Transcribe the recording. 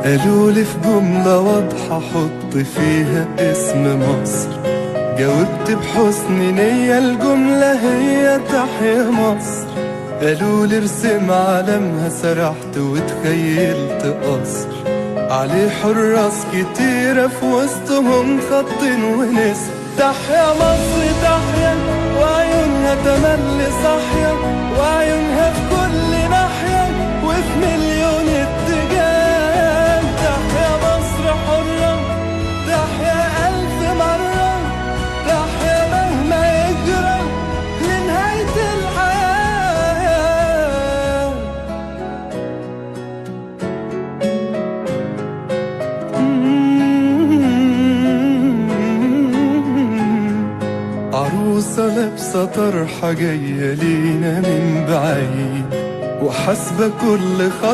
قالولي في جملة واضحة حط فيها اسم مصر، جاوبت بحسن نية الجملة هي تحيا مصر. قالولي ارسم علمها، سرحت وتخيلت قصر عليه حراس كتيرة في وسطهم خط ونسر. تحيا مصر تحيا، وعيونها تملي صاحية، وعيونها في كل ناحية وفي مليون اتجاه. تحيا مصر حرة، تحيا ألف مرة، تحيا مهما يجرى لنهاية الحياة. عروسة لابسة طرحة جاية لينا من بعيد، وحاسبة كل خطوة